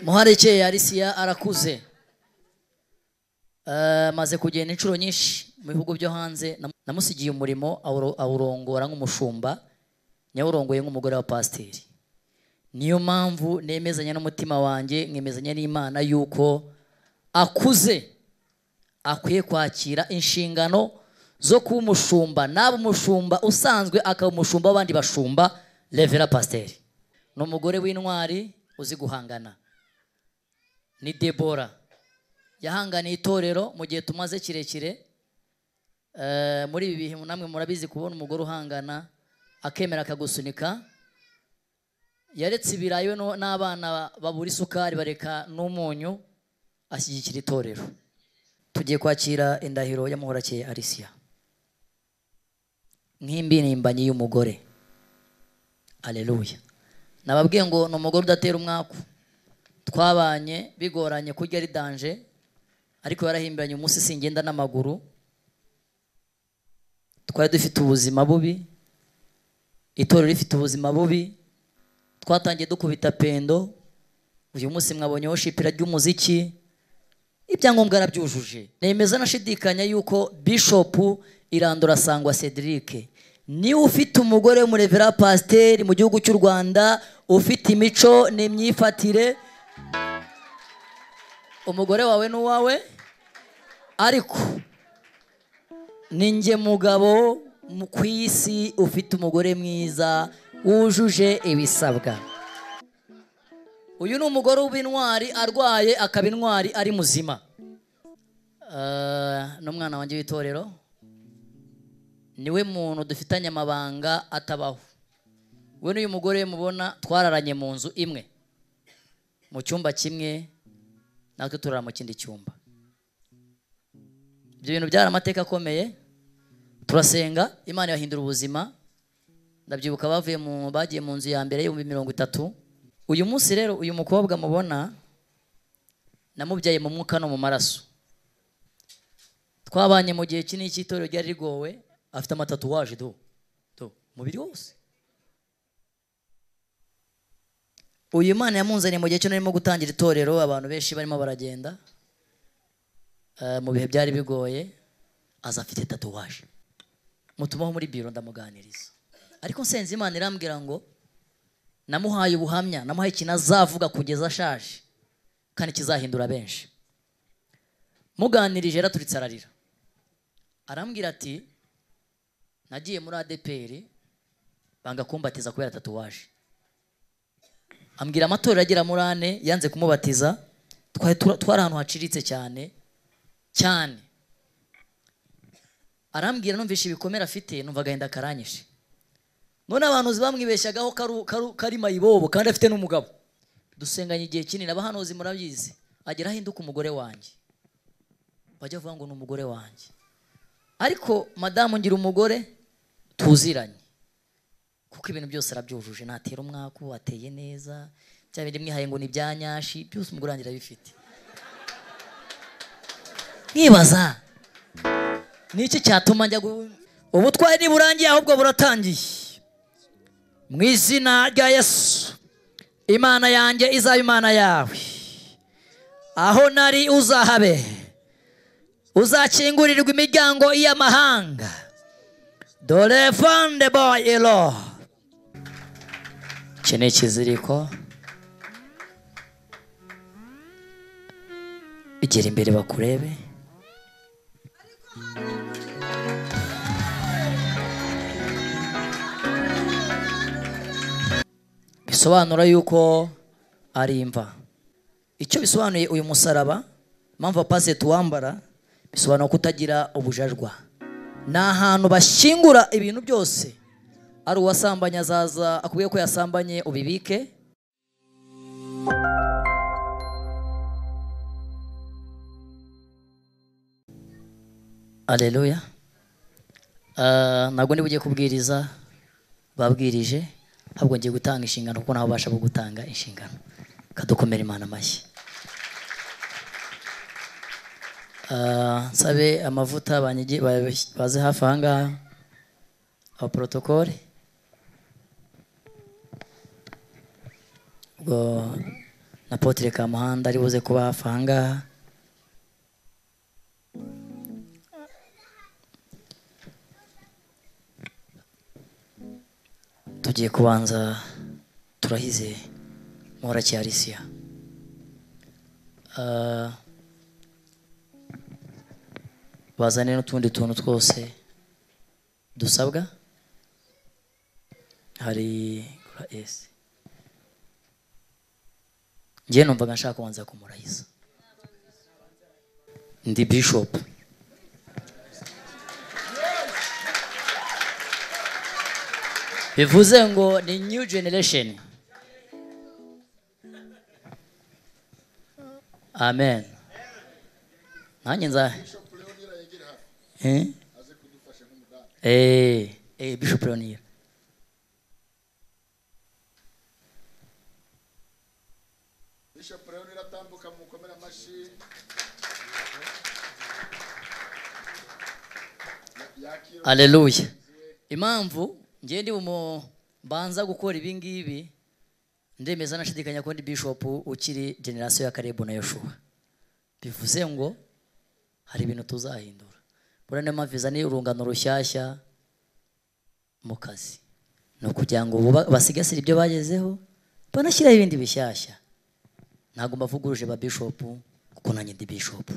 Muharekeye Alicia arakuze, maze kugenda inshuro nyinshi mu bihugu byo hanze. Namusigiye umurimo awurongora nk'umushumba, nyawurongoye nk'umugore wa pasiteri. Niyo mpamvu nemezanya n'umutima wanjye, nkemezanya n'Imana yuko akuze akwiye kwakira inshingano zo kuba umushumba, naba umushumba usanzwe akaba umushumba w'abandi bashumba. Revera pasiteri ni umugore w'intwari uzi guhangana. Ni Debora yahanganiye itorero mu gihe tumaze kirekire. Muri ibi bihe namwe murabizi kubona umugore uhangana akemera akagusunika. Yaretse ibirayi n'abana babura isukari bareka n'umunyu, ashyigikira itorero. Tugiye kwakira indahiro ya Muhorakeye Alicia nk'imbinimbanye y'umugore. Aleluya. Nababwiye ngo ni umugore udatera umwaku. Twabanye bigoranye kurya ari danje, ariko yarahimbiranye umunsi singenda n'amaguru. Twari dufite ubuzima bubi, itorero rifite ubuzima bubi. Twatangiye dukubita pendo. Uyu munsi mwabonye worshipira ry'umuziki, ibyangombwa arabyujuje. Nemeza nashidikanya yuko Bishop Irandura Sangwa Cedric ni ufite umugore w'umurevera pasiteri mu gihugu cy'u Rwanda, ufite imico n'imyifatire. Umugore wawe n'uwawe, ariko ninjye mugabo ku isi ufite umugore mwiza wujuje ibisabwa. Uyu ni umugore w'intwari, arwaye akaba intwari ari muzima. N'umwana wanjye w'itorero, niwe muntu dufitanye amabanga atabaho. We n'uyu mugore mubona twararanye mu nzu imwe, mu cyumba kimwe, natwe turara mu kindi cyumba. Ibyo bintu byari amateka akomeye. Turasenga, Imana yahindura ubuzima. Ndabyibuka bagiye mu nzu ya mbere y'30. Uyu munsi rero uyu mukobwa mubona namubyaye mu mwuka no mu maraso. Twabanye mu gihe kinini cy'itorero ryari rigowe. Afite amatatuwaje do mubiri wose. Uyu Imana yamunzaniye mu gihe cyo narimo gutangira itorero, abantu benshi barimo baragenda. Mu bihe byari bigoye, aza afite tatuwaje. Mutumaho muri biro ndamuganiriza. Ariko nsenze Imana irambwira ngo namuhaye ubuhamya, namuhaye ikintu azavuga kugeza ashaje, kandi kizahindura benshi. Muganirije yaraturitse ararira. Arambwira ati nagiye muri ADPR banga kumbatiza kubera tatuwaje. Ambwira amatorero agira muri 4 yanze kumubatiza. Twari ahantu haciritse cyane cyane. Arambwira numvisha ibikomere afite, numva agahinda karanyishe. None abantu bamwibeshyagaho kari mayibobo kandi afite n'umugabo. Dusenganye igihe kinini, abahanuzi murabyizi. Agera ahinduka umugore wanjye, bajya vuga ngo ni umugore wanjye. Ariko madamu ngira umugore tuziranye, kuko ibintu byose arabyujuje. Ntatera umwaku, ateye neza, bya bindi mwihaye ngo ni byanyashi, byose umugore wanjye arabifite. Nkibaza niki cyatuma njya ubutwari niburangiye ahubwo buratangiye. Mu izina rya Yesu, Imana yanjye izaba Imana yawe. Aho nari uzahabe, uzakingurirwa imiryango y'amahanga. Dore fande boy elo. Kene kiziriko igera imbere bakurebe. Bisobanura yuko ari imva. Icyo bisobanuye uyu musaraba, mpamvu apase tuwambara, bisobanura kutagira ubujajwa. Ni ahantu bashyingura ibintu byose. Ari uwasambanya azaza akubwiye ko yasambanye ubibike. Aleluya. Ntabwo nibugiye kubwiriza, babwirije. Ahubwo ngiye gutanga inshingano kuko nabo basha gutanga inshingano. Kadukomera Imana amashyi. Sabe amavuta baze hafi ahangaha, aba protokole. na Apotre Kamuhanda ari buze kuba hafi aha ngaha. Tugiye kubanza turahize Muhorakeye Alicia. Bazane n'utundi tuntu twose dusabwa. Hari ese njye numvaga nshaka kubanza kumurahiza. Ndi Bishop. Bivuze ngo ni new generation. Amen. Nanjye nza Bishop Leonier. Bishop Leonier atambuka mu komera amashi. Haleluya. Impamvu ngiye ndi banza gukora ibi ngibi ndemeza nashidikanya ko ndi Bishop ukiri generation ya Karebu na Yoshua. Bivuze ngo hari ibintu tuzahindura. Burane maviza ni urungano rushyashya mu kazi. No kugira ngo basigasire ibyo bagezeho banashyira ibindi bishyashya. Ntago mbavuguruje ba Bishop kuko nanjye ndi Bishop.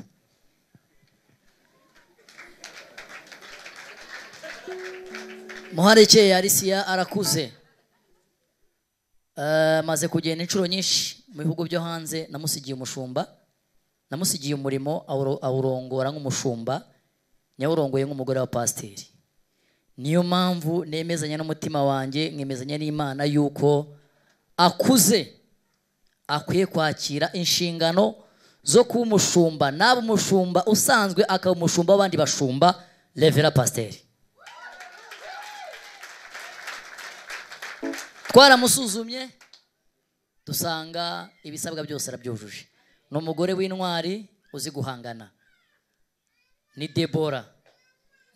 Muhorakeye Alicia arakuze. Maze kugenda inshuro nyinshi mu bihugu byo hanze, namusigiye umushumba, namusigiye umurimo awurongora nk'umushumba, nyawurongoye nk'umugore wa pasiteri. Niyo mpamvu nemezanya n'umutima wanjye, nkemezanya n'Imana yuko akuze akwiye kwakira inshingano zo kuba umushumba, naba umushumba usanzwe akaba umushumba w'abandi bashumba, Revera Pasiteri. Twaramusuzumye dusanga ibisabwa byose arabyujuje. Ni umugore w'intwari uzi guhangana. Ni Debora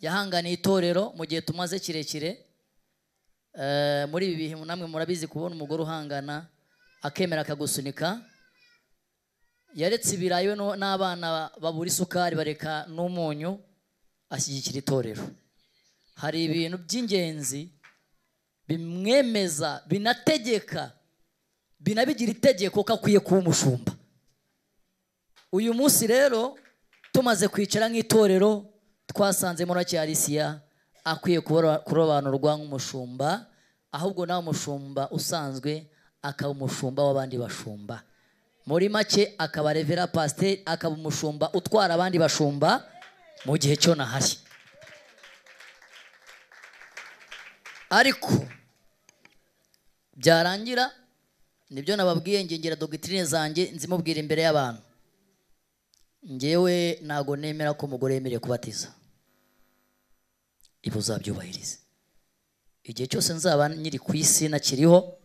yahanganiye itorero mu gihe tumaze kirekire. Muri ibi bihe namwe murabizi kubona umugore uhangana akemera akagusunika. Yaretse ibirayi n'abana babura isukari bareka n'umunyu ashyigikira itorero. Hari ibintu by'ingenzi bimwemeza, binategeka, binabigira itegeko ko akwiye kuba umushumba. Uyu munsi rero tumaze kwicara nk'itorero twasanze Muhorakeye Alicia akwiye kurobanurwa nk'umushumba, ahubwo nawe umushumba usanzwe akaba umushumba w'abandi bashumba. Muri make akaba Revera Pasiteri, akaba umushumba utwara abandi bashumba mu gihe cyo nahari. Ariko byarangira nibyo nababwiye, ngengera doctrine zanjye nzimubwira imbere y'abantu. Ngewe nago nemera ko umugore yemereye kubatiza. Ibo uzabyubahirize. Igihe cyose nzaba nyiri ku isi nakiriho,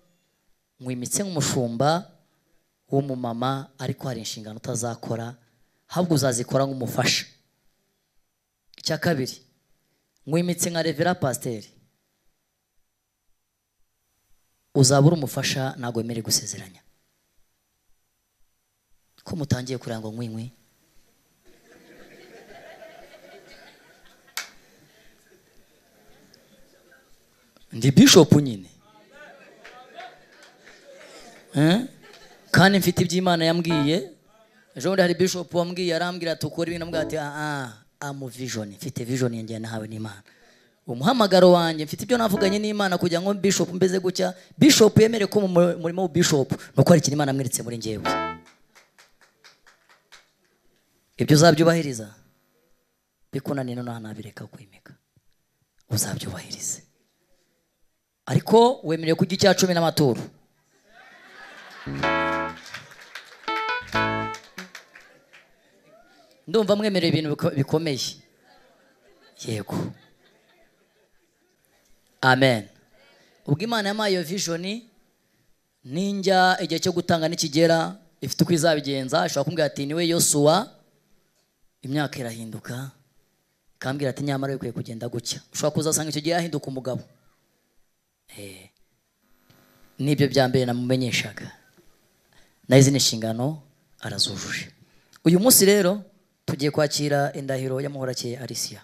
nkwimitse nk'umushumba w'umumama, ariko hari inshingano utazakora, ahubwo uzazikora nk'umufasha. Icya kabiri, nkwimitse nka Revera Pasiteri, uzabura umufasha ntago wemerewe gusezeranya. Ko mutangiye kuranga nkwinkwi? Ndi Bishop nyine. Kandi mfite iby'Imana yambwiye. Ejo bundi hari Bishop wambwiye, arambwira tukora ibintu, ambwira ati amu vision, mfite vision yanjye nahawe n'Imana. Umuhamagaro wanjye mfite ibyo navuganye n'Imana kugira ngo Bishop mbeze gutya. Bishop yemere ko umurimo w'Bishop nuko ari ikintu Imana amwiritse muri njyewe. Ibyo uzabyubahiriza, bikunaniye no nabireka kwimika, uzabyubahirize. Ariko wemerewe kujya icya 10 n'amaturo. Ndumva mwemereye ibintu bikomeye. Yego. Amen. Ubwo Imana yamaye iyo vision, ninjya igihe cyo gutanga nikigera, ifite uko izabigenza. Ashobora kumbwira ati niwe Yosuwa, imyaka irahinduka, kambwira ati nyamara ukwiye kugenda gutya. Ushobora kuzasanga icyo gihe yahinduka umugabo. Nibyo bya mbere namumenyeshaga. n'izindi nshingano arazujuje. Uyu munsi rero tugiye kwakira indahiro ya Muhorakeye Alicia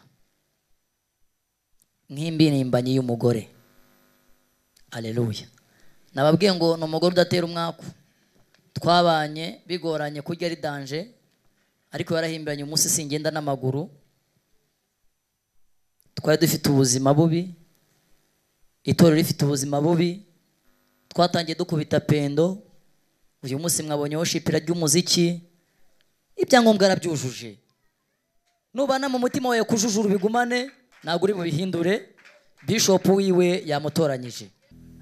nk'imbirimbanyi y'umugore. Aleluya. Nababwiye ngo ni umugore udatera umwaku, twabanye bigoranye kurya ari danje, ariko yarahimbiranye umunsi singenda n'amaguru, twari dufite ubuzima bubi, itorero rifite ubuzima bubi, twatangiye dukubita pendo. Uyu munsi mwabonye worship ry'umuziki, ibyangombwa arabyujuje. Nubana mu mutima wawe kujujura bigumane, ntabwo uri bubihindure. Bishop wiwe yamutoranyije.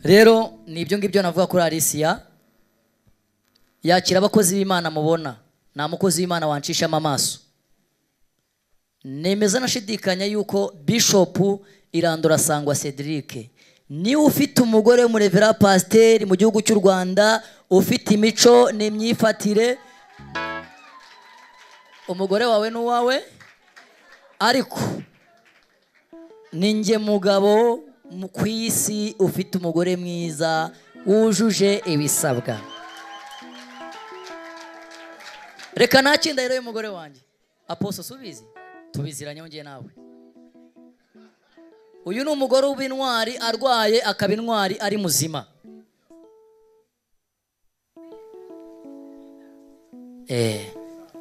Rero ni ibyo ngibyo navuga kuri Alicia. Yakira abakozi b'Imana mubona, nta mukozi w'Imana wancishamo amaso. Nemeza nashidikanya yuko Bishop Irandura Sangwa Cedric ni ufite umugore w'umurevera pasiteri mu gihugu cy'u Rwanda, ufite imico n'imyifatire. Umugore wawe n'uwawe, ariko ninjye mugabo ku isi ufite umugore mwiza wujuje ibisabwa. Reka naki indahiro y'umugore wanjye. Apostle subizi, tubiziranye ngiye nawe. Uyu ni umugore w'intwari, arwaye akaba intwari ari muzima.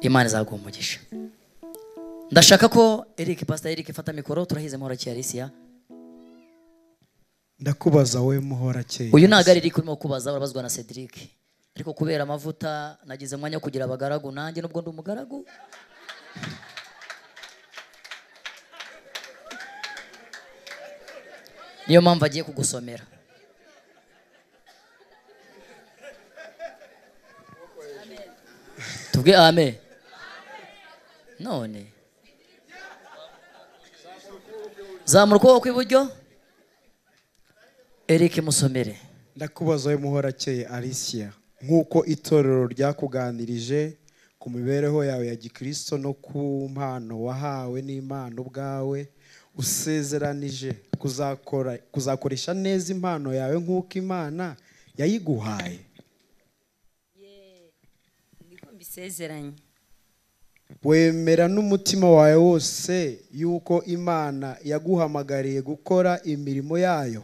Imana izaguha umugisha. Ndashaka ko Pastor Eric fata mikoro, turahize Muhorakeye Alicia. Ndakubaza we Muhorakeye. Uyu ntago ari Eric urimo kubaza, urabazwa na Cedric. Ariko kubera amavuta nagize mwanya kugira abagaragu, nanjye nubwo ndi umugaragu. Niyo mpamvu agiye kugusomera. Tubwe amen. None zamura ukuboko kw'iburyo, Eric musomere. Ndakubaza we Muhorakeye Alicia, nk'uko itorero ryakuganirije ku mibereho yawe ya gikristo no ku mpano wahawe n'Imana ubwawe, usezeranije kuzakoresha neza impano yawe nk'uko Imana yayiguhaye. Niko mbisezeranye. Wemera n'umutima wawe wose yuko Imana yaguhamagariye gukora imirimo yayo?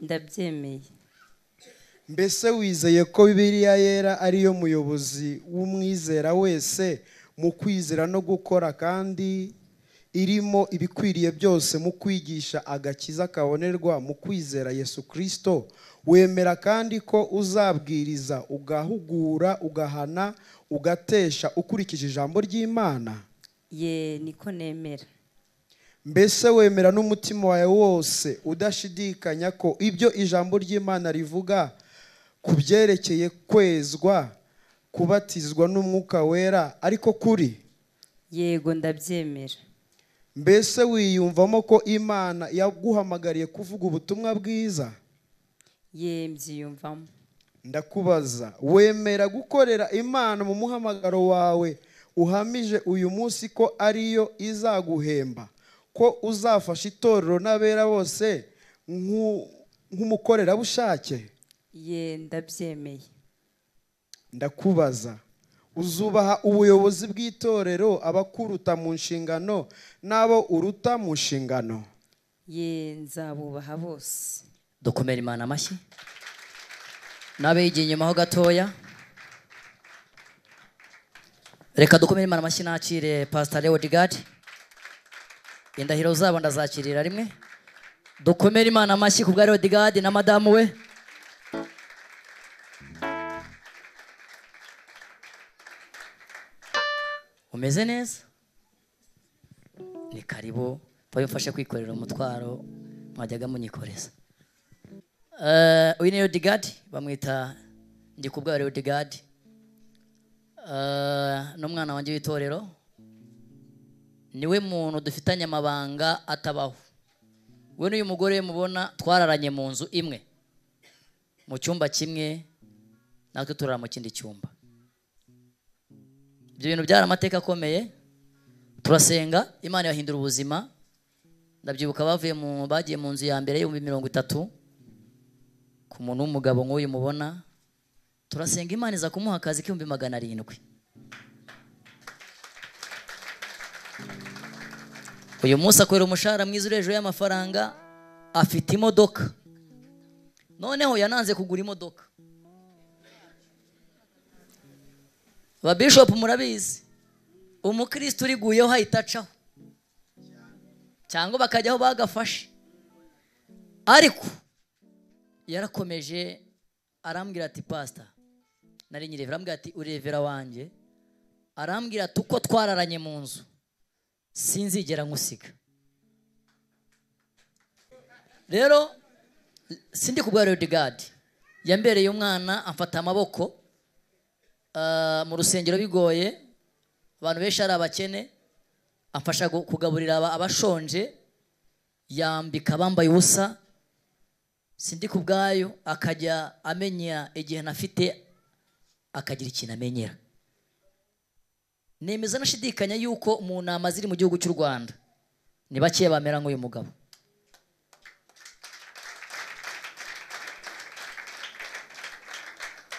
Ndabyemeye. Mbese wizeye ko Bibiliya yera ariyo muyobozi w'umwizera wese mu kwizera no gukora, kandi irimo ibikwiriye byose mu kwigisha agakiza kabonerwa mu kwizera Yesu Kristo? Wemera kandi ko uzabwiriza, ugahugura, ugahana, ugatesha ukurikije ijambo ry'Imana? Niko nemera. Mbese wemera n'umutima wawe wose udashidikanya ko ibyo ijambo ry'Imana rivuga ku byerekeye kwezwa, kubatizwa n'Umwuka Wera ariko kuri? Yego, ndabyemera. Mbese wiyumvamo ko Imana yaguhamagariye kuvuga ubutumwa bwiza? Mbyiyumvamo. Ndakubaza, wemera gukorera Imana mu muhamagaro wawe uhamije uyu munsi ko ariyo izaguhemba, ko uzafasha itorero n'abera bose nk'umukorerabushake? Ndabyemeye. Ndakubaza, uzubaha ubuyobozi bw'itorero, abakuruta mu nshingano n'abo uruta mu nshingano? Nzabubaha bose. Dukomere Imana amashyi. Nabe yigiye inyuma ho gatoya. Reka dukomere Imana amashyi, nakire Pastor Leo Digard. Indahiro zabo ndazakirira rimwe. Dukomere Imana amashyi ku bwa Leo Digard na madamu we. Umeze neza? Ni karibu, babifashe kwikorera umutwaro mwajyaga munyikoreza. Uyu ni Leo Digard, bamwita ndi ku bwa Leo Digard. N'umwana wanjye w'itorero, niwe muntu dufitanye amabanga atabaho. We n'uyu mugore mubona twararanye mu nzu imwe, mu cyumba kimwe, natwe turara mu kindi cyumba. Ibyo bintu byari amateka akomeye. Turasenga, Imana yahindura ubuzima. Ndabyibuka bagiye mu nzu ya mbere y'ibihumbi 30 ku muntu w'umugabo nk'uyu mubona, turasenga Imana iza kumuha akazi k'ibihumbi 700. Uyu munsi akorera umushahara mwiza urejo y'amafaranga, afite imodoka. Noneho yananze kugura imodoka. Ba bishop murabizi, umukristo uriguyeho hahita acaho cyangwa bakajyaho bagafashe. Ariko yarakomeje arambwira ati pastor, nari nyirevera, arambwira ati urevera wanjye, arambwira ati uko twararanye mu nzu sinzigera nkusiga. Rero sindi kubwa Rodigard yambereye umwana, amfata amaboko mu rusengero bigoye, abantu benshi ari abakene, amfasha kugaburira abashonje, yambika bambaye ubusa. Sindi kubwayo, akajya amenya igihe nafite, akagira ikintu amenyera. Nemeza nashidikanya yuko mu nama ziri mu gihugu cy'u Rwanda ni bake bamera nk'uyu mugabo.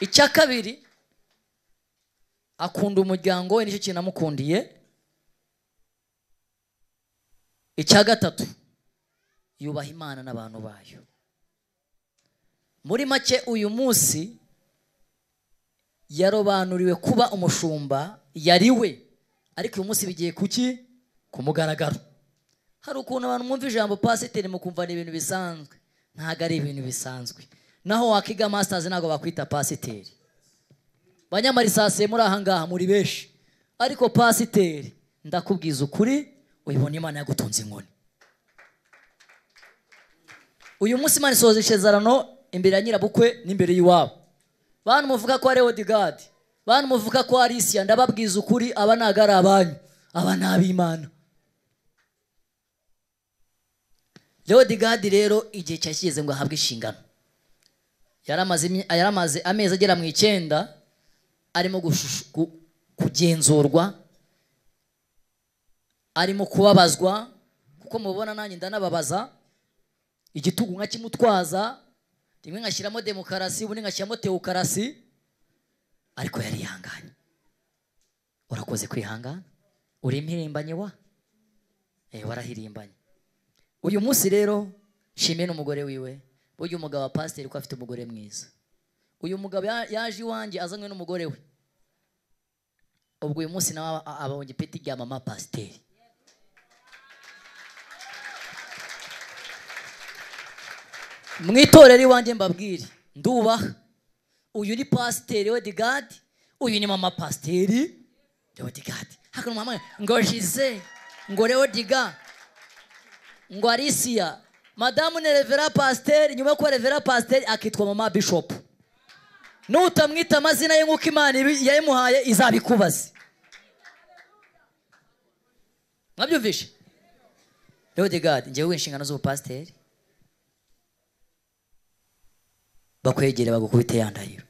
Icya kabiri, akunda umuryango we, nicyo kintu namukundiye. Icya gatatu, yubaha Imana n'abantu bayo. Muri make uyu munsi yarobanuriwe kuba umushumba, yariwe, ariko uyu munsi bigiye kuki kumugaragaro. Hari ukuntu abantu mwumva ijambo pasiteri mukumva ni ibintu bisanzwe, ntago ari ibintu bisanzwe. Naho wakiga masters ntago bakwita pasiteri. Banyamarisase muri aha ngaha muri benshi, ariko pasiteri ndakubwiza ukuri, uyibona Imana yagutunze inkoni. Uyu munsi Imana isohoza isezerano imbere ya nyirabukwe n'imbere y'iwabo. Bantu muvuga ko ari Rodigard, bantu muvuga ko ari Isia, ndababwiza ukuri, aba ntago ari abanyu, aba ni ab'Imana. Rodigard rero igihe cyashyize ngo ahabwe inshingano, yaramaze amezi agera mu 9 arimo kugenzurwa, arimo kubabazwa, kuko mubona nanjye ndanababaza, igitugu nka kimutwaza, rimwe ngashyiramo demokarasi, ubundi ngashyiramo teokarasi, ariko yari yihanganye. Urakoze kwihangana, uri impirimbanye wa warahirimbanye. Uyu munsi rero shimye n'umugore wiwe, burya umugabo wa pasiteri ko afite umugore mwiza. Uyu mugabo yaje iwanjye azanywe n'umugore we, ubwo uyu munsi nawe abonye ipeti rya mama pasiteri. Mwitorere iwanjye mbabwire, ndubaha, uyu ni pasiteri Rodigard, uyu ni mama pasiteri Rodigard. Haka mama ngo Jise, ngo Rodigard, ngo Isia, madamu ne revera pasiteri, nyuma ko revera pasiteri akitwa mama bishop. Nutamwita amazina ye nk'uko Imana yayimuhaye izabikubaze. Mwabyumvishe? Rodigard, njyewe inshingano z'ubupasiteri bakwegere bagukubite yandahiro.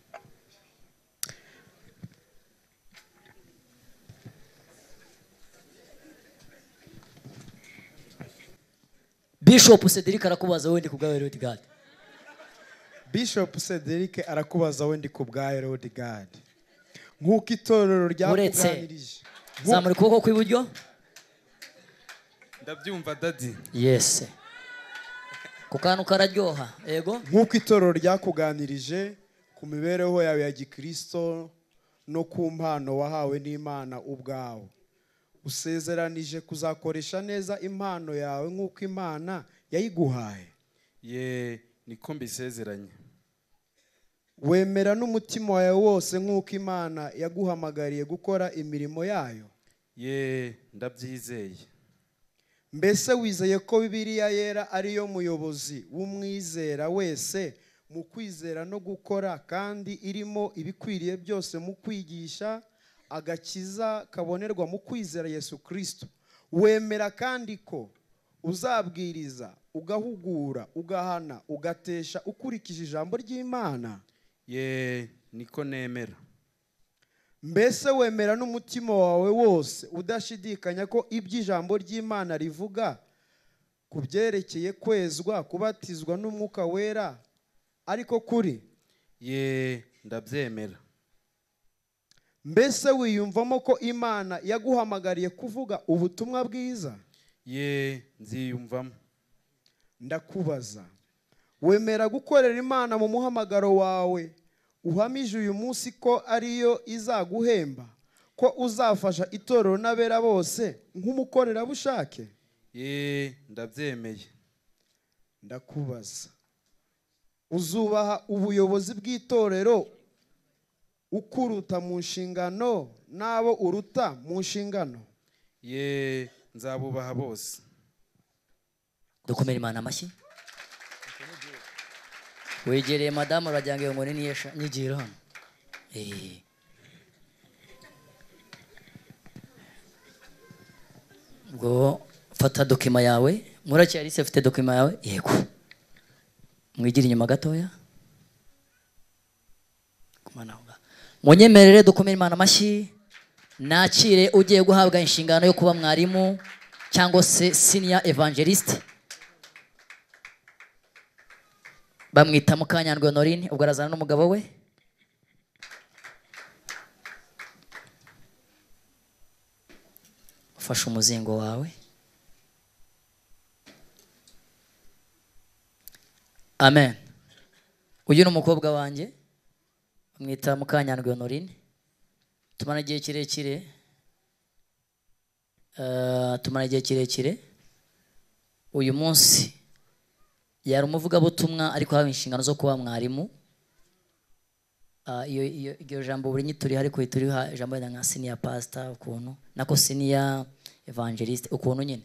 Bishop Cedric arakubaza wendi kubwawe Rodigard. Bishop Cedric arakubaza wendi kubwawe Rodigard. Nk'uko itorero ryakuganirije. Zamura ukuboko kw'iburyo. Ndabyumva dadi. Yes. Kukanu kararyoha. Yego. Nk'uko itorero ryakuganirije ku mibereho yawe ya gikristo no ku mpano wahawe n'Imana ubwawe. Usezeranije kuzakoresha neza impano yawe nk'uko Imana yayiguhaye. Niko mbisezeranye. Wemera n'umutima wawe wose nk'uko Imana yaguhamagariye gukora imirimo yayo. Ndabyizeye. Mbese wizeye ko Bibiliya yera ariyo muyobozi w'umwizera wese mu kwizera no gukora, kandi irimo ibikwiriye byose mu kwigisha agakiza kabonerwa mu kwizera Yesu Kristo. Wemera kandi ko uzabwiriza, ugahugura, ugahana, ugatesha ukurikije ijambo ry'Imana. Niko nemera. Mbese wemera n'umutima wawe wose udashidikanya ko iby'ijambo ry'Imana rivuga ku byerekeye kwezwa, kubatizwa n'Umwuka Wera ariko kuri? ndabyemera. mbese wiyumvamo ko imana yaguhamagariye kuvuga ubutumwa bwiza? Ye, nziyumvamo. Ndakubaza, wemera gukorera imana mu muhamagaro wawe uhamije uyu munsi ko ariyo izaguhemba, ko uzafasha itorero n'abera bose nk'umukorerabushake? Ye, ndabyemeye. Ndakubaza, uzubaha ubuyobozi bw'itorero ukuruta mu nshingano n'abo uruta mu nshingano? Ye, nzabubaha bose. dukomere Imana amashyi. Wegereye madamu urajyange ngo ni yesha nyigira hano. Ubwo fata dokima yawe, muracyari se ufite dokima yawe? Yego. Mwigira inyuma gatoya. Kumana ho. Munyemerere dukomere Imana amashyi. Nakire ugiye guhabwa inshingano yo kuba mwarimu cyangwa se senior evangelist. Bamwita Mukanyandwi Honorine, ubwo arazana n'umugabo we. Ufashe umuzingo wawe. Amen. Uyu ni umukobwa wanjye. Bamwita Mukanyandwi Honorine. Tumara igihe kirekire. Uyu munsi yari umuvugabutumwa ariko hawe inshingano zo kuba mwarimu. Iyo jambo buri nyituri ariko ituriha jambo nka senior pastor ukuntu nako senior evangelist ukuntu nyine.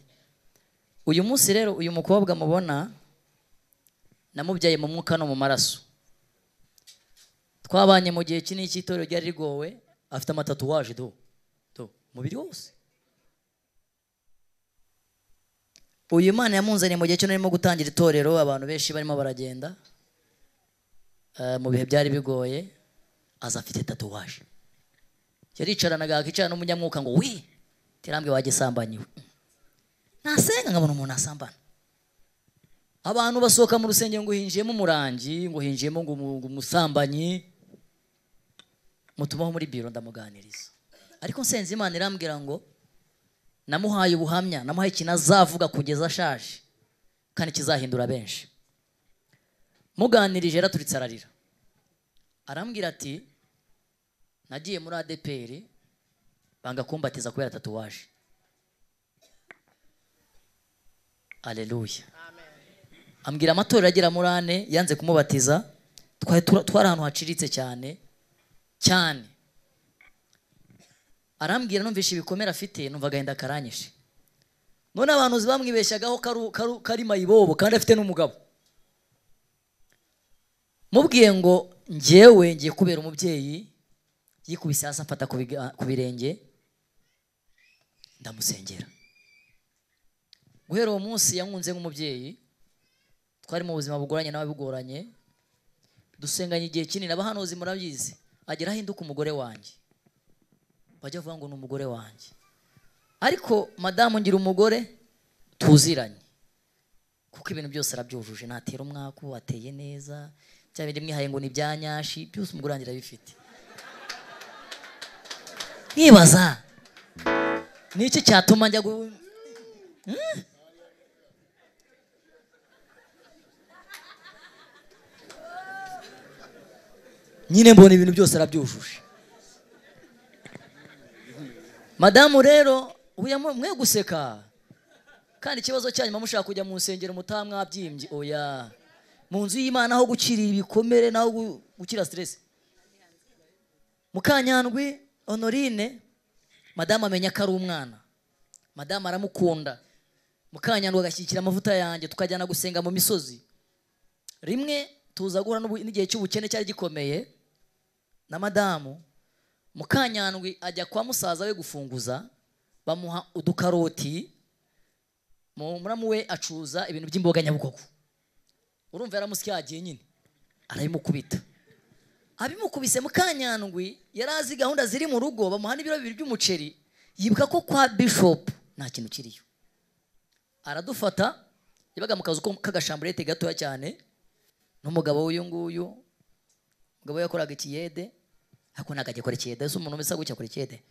Uyu munsi rero uyu mukobwa mubona namubyaye mu mwuka no mu maraso. Twabanye mu gihe kinini cy'itorero ryari rigowe, afite amatatuwaje do mubiri wose. Uyu Imana yamunzaniye mu gihe cyo narimo gutangira itorero, abantu benshi barimo baragenda mu bihe byari bigoye, aza afite tatuwaje. Yaricaranaga akicara n'umunyamwuka ngo wi tirambwe wagisambanyiwe. Nasenga nkabona umuntu asambana. Abantu basohoka mu rusengero ngo hinjiyemo umurangi, ngo hinjiyemo ngo umusambanyi. Mutumaho muri biro ndamuganiriza. Ariko nsenze Imana irambwira ngo namuhaye ubuhamya, namuhaye ikintu azavuga kugeza ashaje kandi kizahindura benshi. Muganirije yaraturitse ararira. Arambwira ati nagiye muri ADPR banga kumbatiza kubera tatuwaje. Haleluya. Ambwira amatorero agira muri 4 yanze kumubatiza, twari ahantu haciritse cyane. Arambwira numvisha ibikomere afite, numva agahinda karanyishe. None abantu zibamwibeshyagaho kari mayibobo kandi afite n'umugabo. Mubwiye ngo njyewe ngiye kubera umubyeyi, yikubise hasi afata ku birenge, ndamusengera. Guhera uwo munsi yankunze nk'umubyeyi. Twari mu buzima bugoranye nawe bugoranye. Dusenganye igihe kinini, abahanuzi murabyizi. Agera ahinduka umugore wanjye. Bajya vuga ngo ni umugore wanjye. Ariko madamu ngira umugore tuziranye. Kuko ibintu byose arabyujuje, natera umwaku, ateye neza. Cyane bindi mwihaye ngo ni byanyashi, byose umugore wanjye arabifite. Nibaza niki cyatuma njya nyine mbona ibintu byose arabyujuje. Madamu rero mwe guseka kandi ikibazo cyanyuma mushaka kujya mu nsengero mutaha mwabyimbye. Oya, mu nzu y'Imana aho gukirira ibikomere naho gukira stress. Mukanyandwi Honorine madamu amenya ko ari umwana. Madamu aramukunda. Mukanyandwi agashyikira amavuta yanjye tukajyana gusenga mu misozi. Rimwe tuza guhura n'igihe cy'ubukene cyari gikomeye na madamu. Mukanyandwi ajya kwa musaza we gufunguza, bamuha udukaroti. Muramu we acuza ibintu by'imboga Nyabugogo. Urumva yaramusyagiye nyine arayimukubita. Abimukubise Mukanyandwi yarazi gahunda ziri mu rugo, bamuha n'ibiro 2 by'umuceri, yibuka ko kwa bishop nta kintu kiriyo. Aradufata, yabaga mu kazu k'agashamburete gatoya cyane n'umugabo w'uyu nguyu umugabo yakoraga ikiyede ariko ntabwo ajya akora ikiyede, ese umuntu umeze gutya akora ikiyede?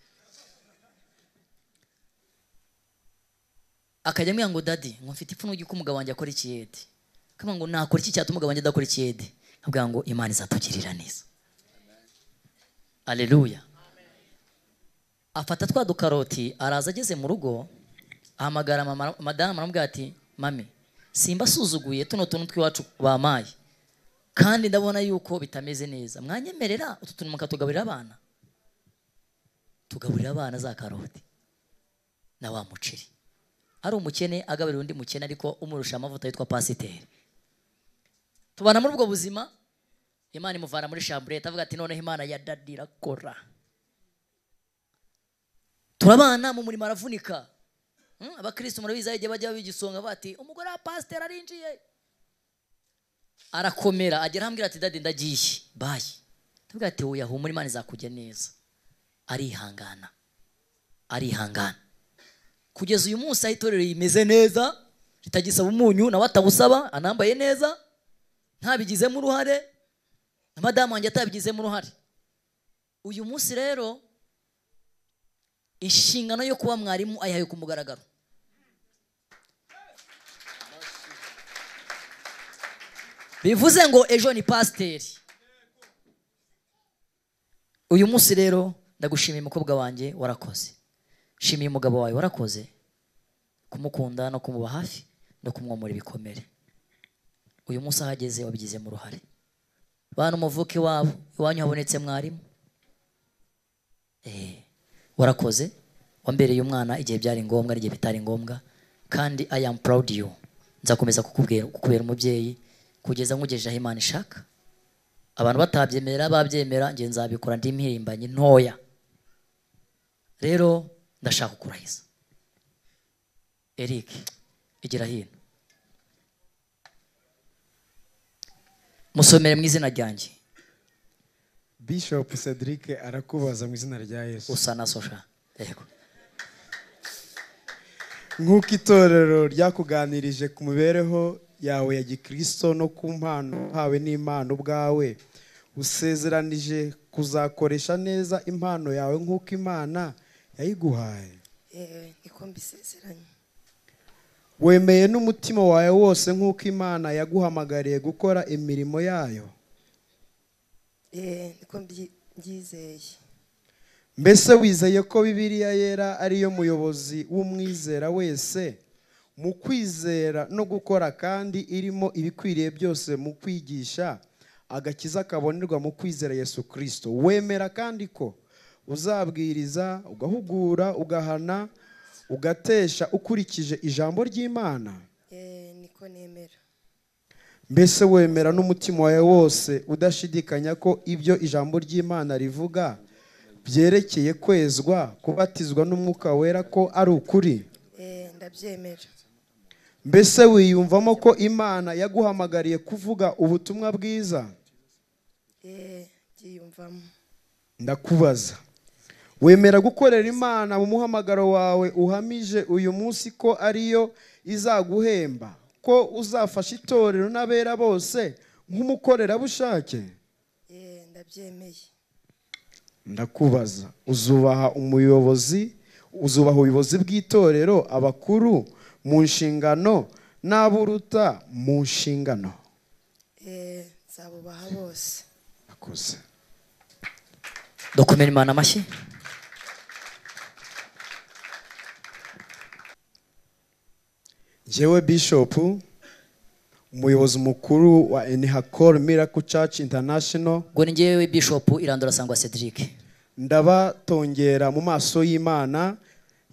akajya ambwira ngo dadi ngo mfite ipfunwe ry'uko umugabo wanjye akora ikiyede. Akambwira ngo nakora iki cyatuma umugabo wanjye adakora ikiyede? Akambwira ngo Imana izatugirira neza. Aleluya. Afata twa dukaroti, araza ageze mu rugo ahamagara madamu aramubwira ati mami simba suzuguye tuno tuntu twiwacu bamaye kandi ndabona yuko bitameze neza, mwanyemerera utu tuntu mukatugaburira abana? Tugaburira abana za karoti na wa muceri. Ari umukene agaburira undi mukene ariko umurusha amavuta yitwa pasiteri. Tubana muri ubwo buzima, Imana imuvana muri chambrette avuga ati noneho Imana ya dadi irakora. Turabana mu murimo aravunika. Abakristo murabizi igihe bajya bigisonga bati umugore wa pasiteri arinjiye. Arakomera agera hambwira ati dadi ndagiye bye. Tuvuga ati oya humura Imana izakujya neza. Arihangana. Kugeza uyu munsi itorero rimeze neza, ritagisaba umunyu na watabusaba, anambaye neza, ntabigizemo uruhare, na madamu wanjye atabigizemo uruhare. Uyu munsi rero inshingano yo kuba mwarimu ayahaye ku mugaragaro. Bivuze ngo ejo ni pasiteri. Uyu munsi rero ndagushimiye umukobwa wanjye, warakoze. Shimiye umugabo wawe, warakoze kumukunda no kumuba hafi no kumwomora ibikomere. Uyu munsi ahageze wabigizemo uruhare. Bana umuvuke wabo iwanyu habonetse mwarimu. Warakoze, wambereye umwana igihe byari ngombwa n'igihe bitari ngombwa, kandi I am proud you. Nzakomeza kukubera umubyeyi kugeza nkugejeje aho Imana ishaka. Abantu batabyemera babyemera, nge nzabikora ndi impirimbanyi ntoya. Rero ndashaka kukurahiza. Eric igira hino, musomere mu izina ryanjye. Bishop Cedric arakubaza mu izina rya Yesu. Usa na sosha. Yego. Nk'uko itorero ryakuganirije ku mibereho yawe ya gikristo no ku mpano hawe n'Imana ubwawe, usezeranije kuzakoresha neza impano yawe nk'uko Imana yayiguhaye. Niko mbisezeranye. Wemeye n'umutima wawe wose nk'uko Imana yaguhamagariye gukora imirimo yayo. Niko mbyizeye. Mbese wizeye ko Bibiliya yera ariyo muyobozi w'umwizera wese mu kwizera no gukora, kandi irimo ibikwiriye byose mu kwigisha agakiza kabonerwa mu kwizera Yesu Kristo. Wemera kandi ko uzabwiriza, ugahugura, ugahana, ugatesha ukurikije ijambo ry'Imana. Niko nemera. Mbese wemera n'umutima wawe wose udashidikanya ko ibyo ijambo ry'Imana rivuga byerekeye kwezwa, kubatizwa n'Umwuka Wera ko ari ukuri? Ndabyemera. Mbese wiyumvamo ko Imana yaguhamagariye kuvuga ubutumwa bwiza? Byiyumvamo. Ndakubaza, wemera gukorera Imana mu muhamagaro wawe uhamije uyu munsi ko ariyo izaguhemba, ko uzafasha itorero n'abera bose nk'umukorerabushake? Ndabyemeye. Ndakubaza, uzubaha ubuyobozi bw'itorero, abakuru mu nshingano n'aburuta mu nshingano? Nzabubaha bose. Akoze. Dukomere Imana amashyi. Jewe Bishop, umuyobozi mukuru wa Enihakor Miracle Church International, Ngo njyewe Bishop Irandura Sangwa Cedric, ndabatongera mu maso y'Imana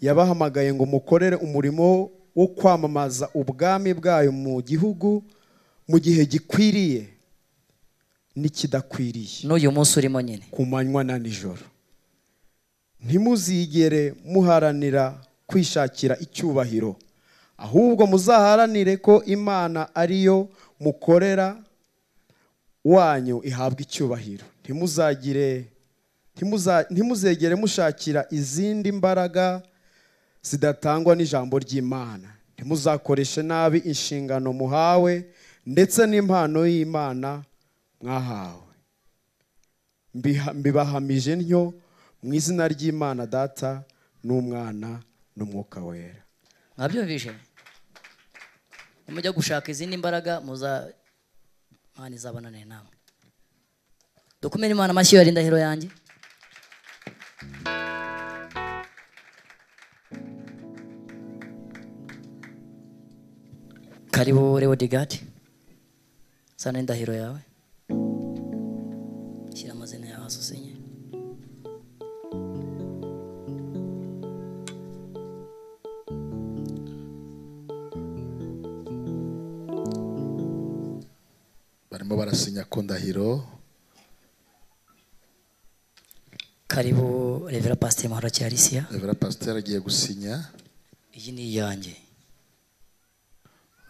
yabahamagaye ngo mukorere umurimo wo kwamamaza ubwami bwayo mu gihugu mu gihe gikwiriye n'ikidakwiriye, n'uyu munsi urimo nyine, ku manywa na nijoro. Ntimuzigere muharanira kwishakira icyubahiro, ahubwo muzaharanire ko Imana ariyo mukorera wanyu ihabwa icyubahiro. Ntimuzegere mushakira izindi mbaraga zidatangwa n'ijambo ry'Imana. Ntimuzakoreshe nabi inshingano muhawe ndetse n'impano y'Imana mwahawe. mbibahamije ntyo mu izina ry'Imana Data n'Umwana n'Umwuka Wera. Mwabyumvise? Nimujya gushaka izindi mbaraga Imana izabanane namwe. Dukomere Imana amashyi yari indahiro yanjye. Karibu Leo Digard. Sana indahiro yawe. Shyira amazina yawe asusenye. barimo barasinya ku ndahiro. Karibu Revera Pastor Mahoro Cyarisia. Revera Pastor agiye gusinya. Iyi ni iyanjye.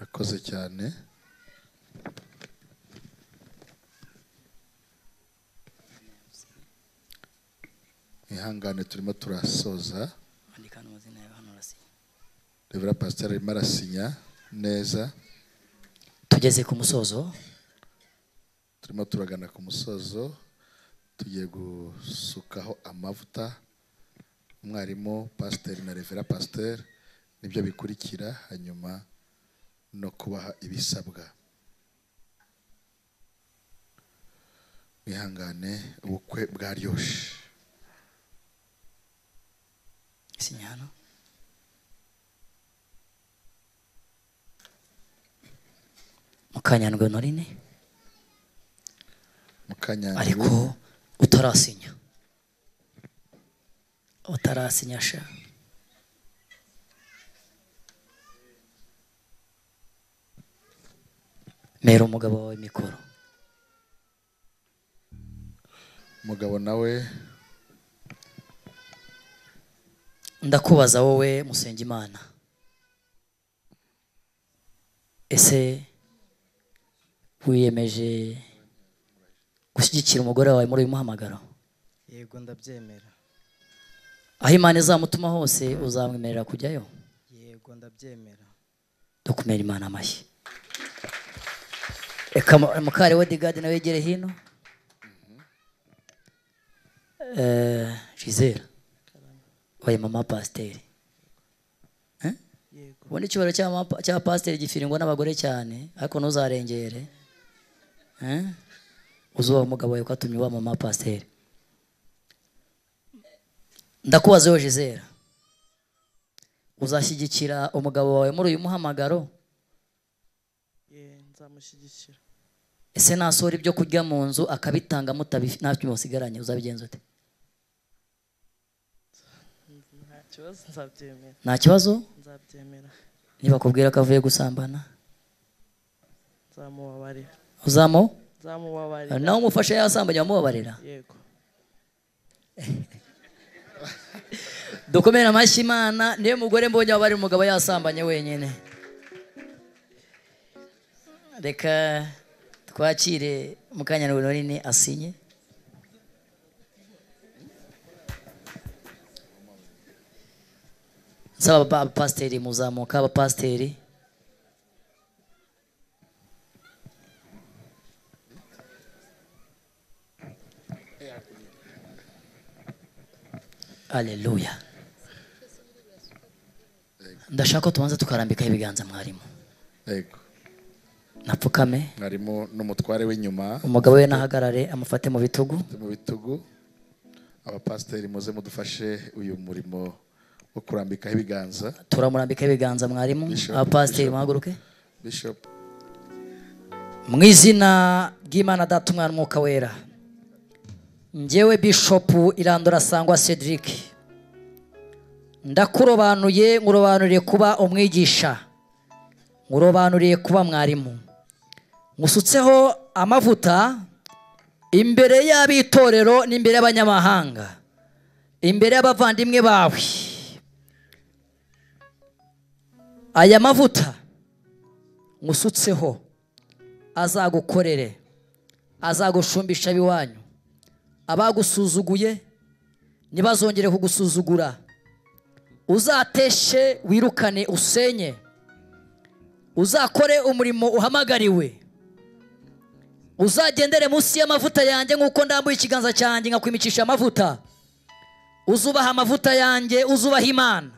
Akoze cyane. Ihangane turimo turasoza. Andika amazina yawe hano urasinya. Revera Pastor arimo arasinya neza. Tugeze ku musozo. Turimo turagana ku musozo. Tugiye gusukaho amavuta. Umwarimu Pastor na Revera Pastor nibyo bikurikira, hanyuma no kubaha ibisabwa. Mwihangane, ubukwe bwaryoshe. Sinya hano. Mukanyandwe Norine. Mukanyandwe. Ariko utarasinya. Utarasinya sha. Mera umugabo wawe mikoro. Umugabo nawe. Ndakubaza wowe Musengimana. Ese wiyemeje gushyigikira umugore wawe muri uyu muhamagaro? Yego ndabyemera. Aho Imana izamutuma hose uzamwemerera kujyayo? Yego ndabyemera. Dukomere Imana amashyi. Eka mukare wa Digard nawe yegere hino. Gisela. Oya mama Pasteur. Yego. Ubona icyubahiro cya Pasteur gifiringwa n'abagore cyane, ariko ntuzarengere. Uzuba umugabo wawe kwatumye wa mama Pasteur. Ndakubaza yo Gisela. Uzashyigikira umugabo wawe muri uyu muhamagaro? Nzamushyigikira. Ese nasora ibyo kurya mu nzu akabitanga ntacyo musigaranye uzabigenza ute? Nta kibazo nzabyemera. Nta kibazo? Nzabyemera. Niba kubwira ko avuye gusambana? Nzamubabarira. Nzamubabarira. Nawe umufashe yasambanya wamubabarira? Yego. Dukomere amashyi Imana. Niyo mugore mbonye wabari umugabo yasambanye wenyine. Reka twakire Mukanyandwe Norine asinye. Nsaba abapasiteri muzamuka, abapasiteri. Haleluya. Ndashaka ko tubanza tukarambika ibiganza mwarimu. Yego. Napfukame. Mwarimu n'umutware w'inyuma. Umugabo we nahagarare amufate mu bitugu. Mu bitugu. Abapasiteri muze mudufashe uyu murimo wo kurambikaho ibiganza. Turamurambika ibiganza mwarimu. Abapasiteri muhaguruke. Bishop. Mu izina ry'Imana Data Umwana Umwuka Wera. Njyewe Bishop Irandora Sangwa Cedric. Ndakurobanuye, nkurobanuriye kuba umwigisha. Nkurobanuriye kuba mwarimu. Musutseho amavuta imbere y'abitorero n'imbere y'abanyamahanga. Imbere y'abavandimwe bawe. Aya mavuta musutseho azagukorere, azagushumbisha biwanyu. Abagusuzuguye ntibazongere kugusuzugura. Uzateshe wirukane usenye. Uzakore umurimo uhamagariwe. uzagendere munsi y'amavuta yanjye nk'uko ndambuye ikiganza cyanjye nkakwimikisha amavuta. Uzubaha amavuta yanjye, uzubaha Imana,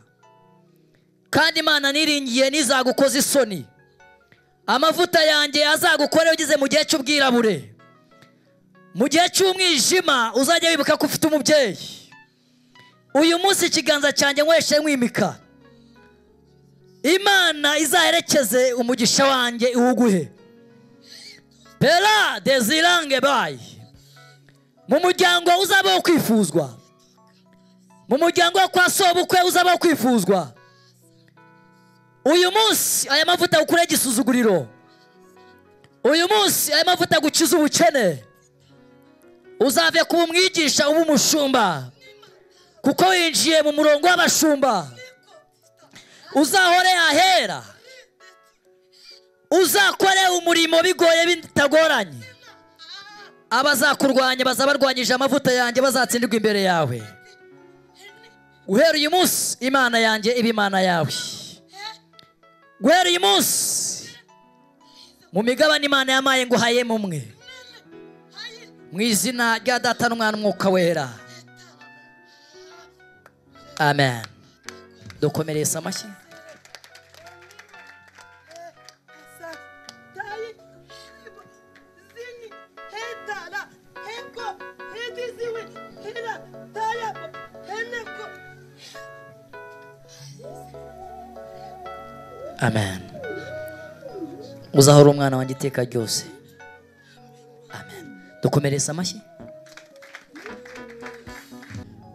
kandi Imana niringiye nizagukoza isoni. Amavuta yanjye azagukorera ugeze mu gihe cy'ubwirabure, mu gihe cy'umwijima uzajya wibuka ko ufite umubyeyi. Uyu munsi ikiganza cyanjye nkweshe nkwimika, Imana izaherekeze umugisha wanjye iwuguhe. Pera dezirange bayi. Mu muryango uzabaho kwifuzwa, mu muryango wo kwa sobukwe uzabaho kwifuzwa. Uyu munsi aya mavuta ukure igisuzuguriro. Uyu munsi aya mavuta gukiza ubukene. Uzave kuba umwigisha uba umushumba, kuko winjiye mu murongo w'abashumba. Uzahore ahera, uzakore umurimo bigoye bitagoranye. Abazakurwanya bazabarwanyije amavuta yanjye bazatsindirwa imbere yawe. Guhera uyu munsi Imana yanjye iba Imana yawe. Guhera uyu munsi mu migabane Imana yamaye ngo hayemo umwe, mu izina rya Data n'Umwana n'Umwuka wera. Amen. Dukomereze amashyi. Amen. Uzahora umwana wanjye iteka ryose. Amen. Dukomereze amashyi.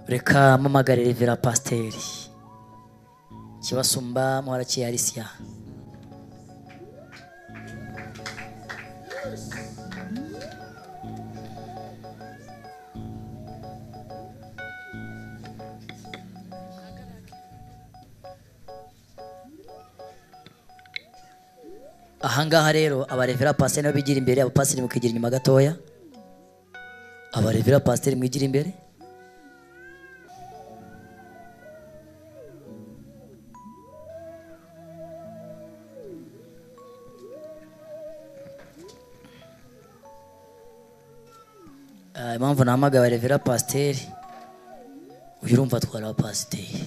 Reka mpamagare Revera Pasiteri Kibasumba Muharakiye Alicia. Ahangaha rero abarevera pasiteri nabo bigira imbere, abapasiteri mukigira inyuma gatoya. Abarevera pasiteri mwigira imbere. Impamvu nahamagaye abarevera pasiteri, uyu urumva twari abapasiteri.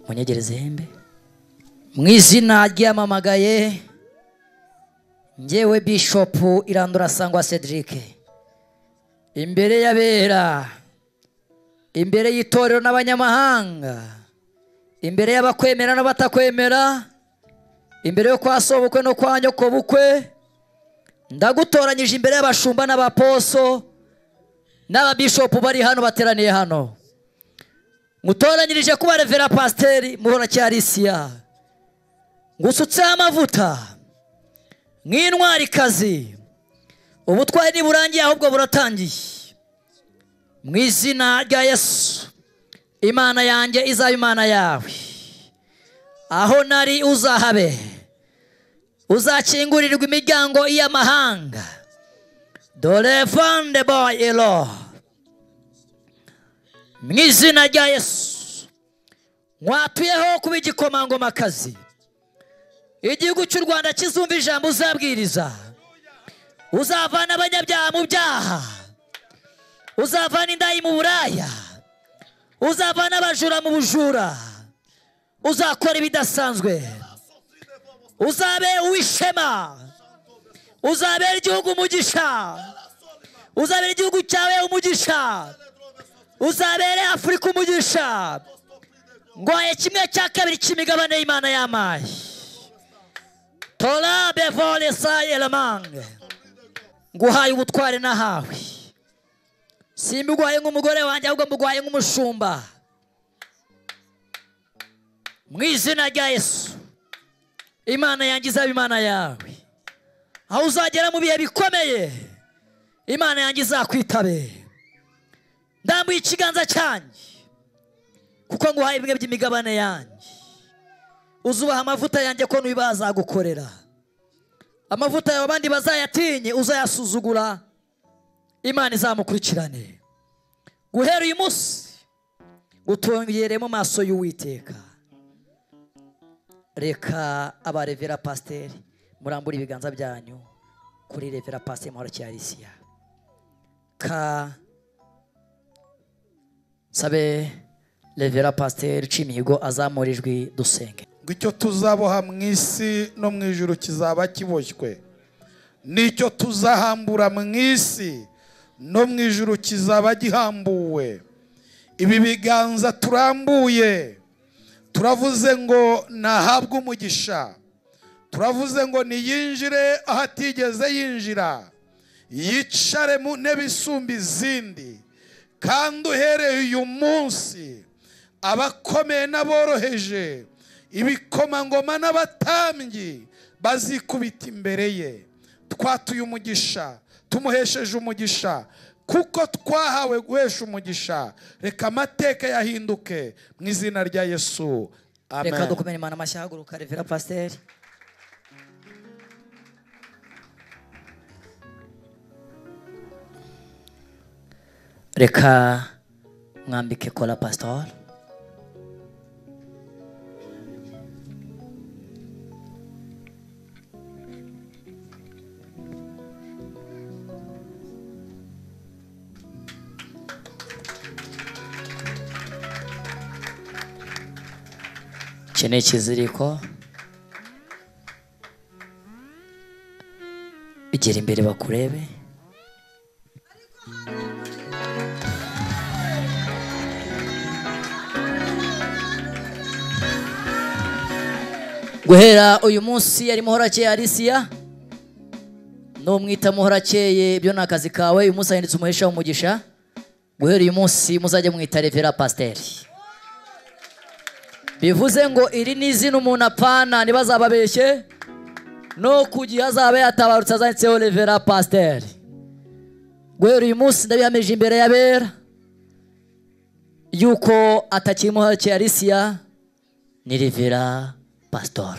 Munyegereze hembe. Mu izina ry'amamagaye njyewe Bishop Irandura Sangwa Cedric, imbere y'abera, imbere y'itorero n'abanyamahanga, imbere y'abakwemera n'abatakwemera, imbere yo kwa sobukwe no kwa nyokobukwe, ndagutoranyije imbere y'abashumba n'abaposo n'ababishopu bari hano bateraniye hano. Ngutoranyirije kuba Revera Pasiteri Muharakiye Alicia. Ngusutseho amavuta nk'intwarikazi. Ubutwari ntiburangiye ahubwo buratangiye. Mu izina rya Yesu, Imana yanjye izaba Imana yawe. Aho nari uzahabe, uzakingurirwa imiryango y'amahanga. Dore fande boy elo. Mu izina rya Yesu, mwatuyeho kuba igikomangomakazi. Igihugu cy'u Rwanda kizumva ijambo uzabwiriza. Uzavana abanyabyaha mu byaha, uzavana indayi mu buraya, uzavana abajura mu bujura, uzakora ibidasanzwe, uzabe uw'ishema, uzabera igihugu umugisha, uzabera igihugu cyawe umugisha, uzabere Afurika umugisha. Ngwaye 1/2 cy'imigabane y'Imana yamaye. Tola bevole sa elemange. Nguhaye ubutware nahawe. Simbugwaye nk'umugore wanjye ahubwo mbugwaye nk'umushumba. Mu izina rya Yesu, Imana yanjye izaba Imana yawe. Aho uzagera mu bihe bikomeye, Imana yanjye izakwitabe. Ndambuye ikiganza cyanjye, kuko nguhaye bimwe by'imigabane yanjye. Uzubaha amavuta yanjye ko nubibazagukorera. Amavuta yawe abandi bazayatinye, uzayasuzugura, Imana izamukurikirane. Guhera uyu munsi gutongeremo amaso y'Uwiteka. Reka abarevera pasiteri murambura ibiganza byanyu kuri Revera Pasiteri Muhorakeye Alicia. Sabe Revera Pasiteri Cimihigo azamura ijwi dusenge. ngo icyo tuzaboha mu isi no mu ijuru kizaba kiboshywe, n'icyo tuzahambura mu isi no mu ijuru kizaba gihambuwe. Ibi biganza turambuye turavuze ngo nahabwe umugisha, turavuze ngo niyinjire aho atigeze yinjira, yicare mu ntebe isumba izindi, kandi uhereye uyu munsi abakomeye n'aboroheje, ibikomangoma n'abatambyi bazikubita imbere ye. Twatuye umugisha, tumuhesheje umugisha, kuko twahawe guhesha umugisha. Reka amateka yahinduke mu izina rya Yesu, amen. Reka dukomere Imana amashyi. Haguruka Revera Pasiteri. Reka mwambike kola pasitori. Iki ni ikiziriko. Igera imbere bakurebe. Guhera uyu munsi ari Muhorakeye Alicia, numwita Muhorakeye ibyo ni akazi kawe. Uyu munsi ahindutse umuhesha w'umugisha. Guhera uyu munsi muzajya mwita Revera Pasiteri. Bivuze ngo iri ni izina umuntu apana ntibazababeshye, no kugihe azaba yatabarutse azanditseho Revera Pasiteri. Guhera uyu munsi ndabihamije imbere y'abera yuko atakiri Muhorakeye Alicia, ni Revera Pastor.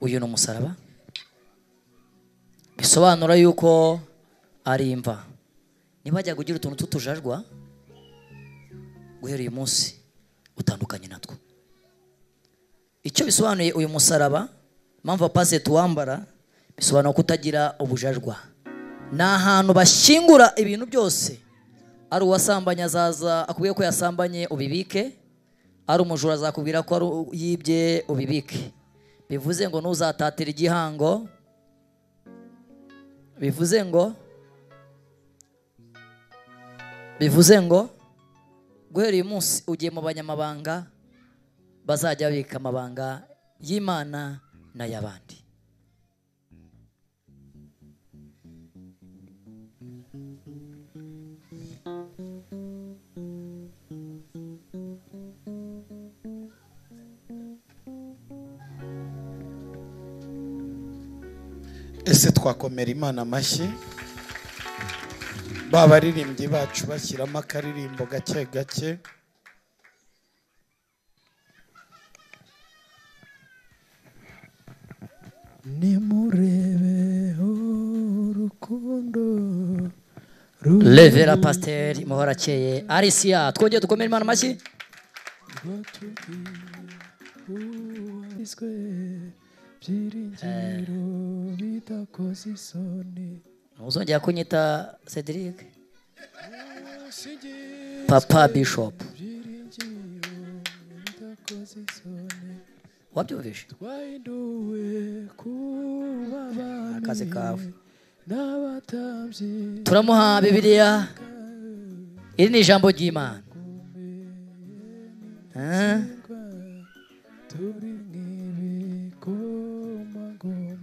Uyu ni umusaraba, bisobanura yuko ari imva. Ntibajya kugira utuntu tutujajwa, guhera uyu munsi utandukanye natwo. Icyo bisobanuye uyu musaraba, mpamvu apase tuwambara, bisobanura kutagira ubujajwa. Ni ahantu bashyingura ibintu byose. Ari uwasambanye azaza akubwiye ko yasambanye ubibike, ari umujura azakubwira ko ari yibye ubibike. Bivuze ngo nuzatatira igihango, bivuze ngo guhera uyu munsi ugiye mu banyamabanga bazajya babika amabanga y'Imana n'ay'abandi. Ese twakomera Imana amashyi, baba baririmbyi bacu bashyiramo akaririmbo gake gake. Nimurebeho urukundo Revera Pasiteri Muhorakeye Alicia. Twongeye dukomere Imana amashyi. Ntuzongera kunyita Cedric, Papa Bishop. Wabyumvise? Akazi kawe. Turamuha Bibiliya. Iri ni ijambo ry'Imana.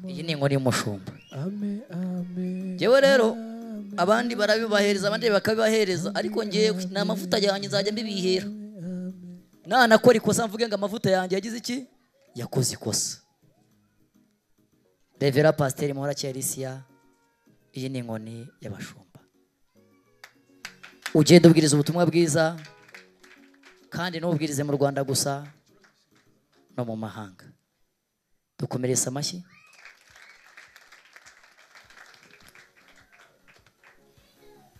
Iyi ni inkoni y'umushumba. Jewe rero abandi barabibahereza, abandi bakabibahereza, ariko ngewe ni amavuta yanjye nzajya mbibihera. Nanakora ikosa mvuge ngo amavuta yanjye yagize iki? Yakoze ikosa. Revera Pasiteri Muhorakeye Alicia, iyi ni inkoni y'abashumba. Ugenda ubwiriza ubutumwa bwiza kandi n'ubwirize mu Rwanda gusa no mu mahanga. Dukomereza amashyi.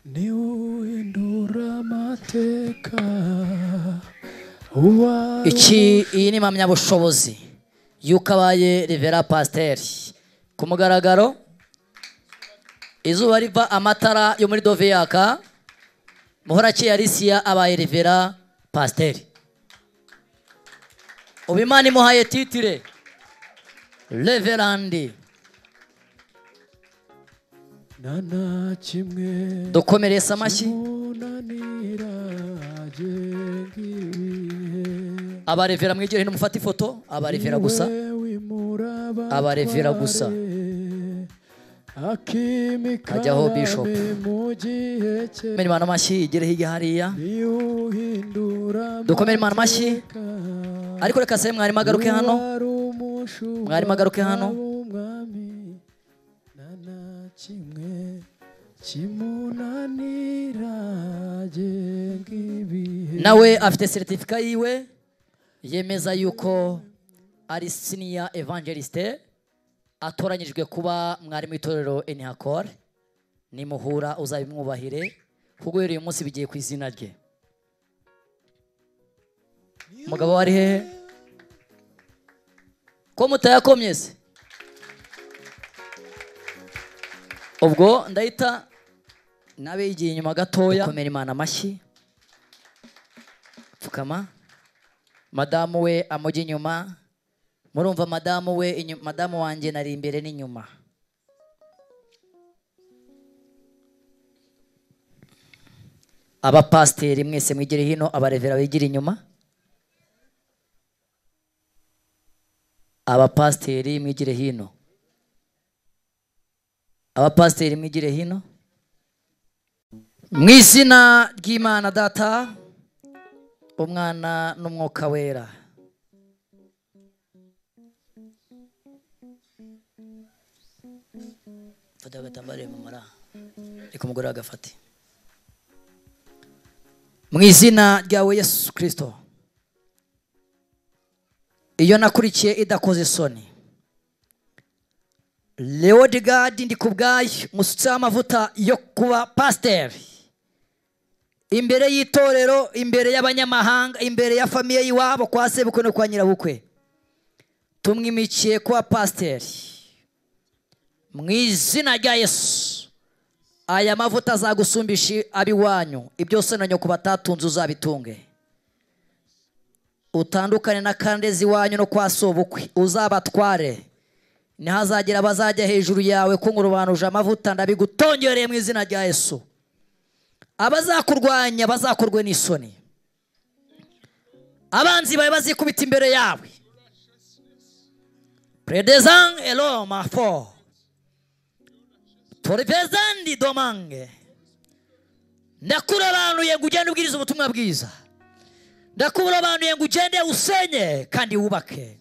Ni uhindura amateka. Iyi ni impamyabushobozi y'uko abaye Revera Pasiteri. Ku mugaragaro, izuba riva amatara yo muri Dove yaka, Muhorakeye Alicia abaye Revera Pasiteri. Ubu Imana imuhaye titire Reverandi. Dukomereza amashyi. Abarevera mwigire hino mufata ifoto. Abarevera gusa. Abarevera gusa. Hajyaho Bishop. Dukomere Imana amashyi. Igere hirya hariya. Dukomere Imana amashyi. Ariko reka se mwarimu agaruke hano. Mwarimu agaruke hano. Nawe afite certificate yiwe yemeza yuko ari senior evangeliste, atoranyijwe kuba mwarimu w'itorero Enihakor. Nimuhura uzabimwubahire kuko uyu munsi bigiye ku izina rye. Umugabo wari hehe ko mutayakomye se? Ubwo ndahita nabe yigiye inyuma gatoya. Dukomere Imana amashyi. Pfukama. Madamu we amujya inyuma. Murumva madamu we, madamu wanjye nari imbere n'inyuma. Abapasiteri mwese mwigire hino, abarevera bigira inyuma. Abapasiteri mwigire hino. Abapasiteri mwigire hino. Mu izina ry'Imana Data, Umwana n'Umwuka Wera. Fata agatambaro mumara. Reka umugore agafate. Mu izina ryawe Yesu Kristo. Iyo nakurikiye idakoze isoni. Leo de God ndi kubgaye musutse amavuta yo kuba pasiteri. Imbere y'itorero, imbere y'abanyamahanga, imbere ya famiye yiwabo kwa sebukwe no kwa nyirabukwe. Tumwimikiye kuba pasiteri. Mu izina rya Yesu. Aya mavuta azagusumbisha abiwanyu. Ibyo se na nyoko batatunze uzabitunge. Utandukane na kandezi wanyu no kwa sobukwe. Uzabatware. Nihazagera bazajya hejuru yawe ko ngurubanuje amavuta ndabigutongereye mu izina rya Yesu. Abazakurwanya bazakorwe n'isoni. Abanzi bawe bazikubita imbere yawe. Predezan elo mafo. Toripezandi domange. Ndakura abantu yengu ugende ubwiriza ubutumwa bwiza. Ndakura abantu yengu ugende usenye kandi wubake.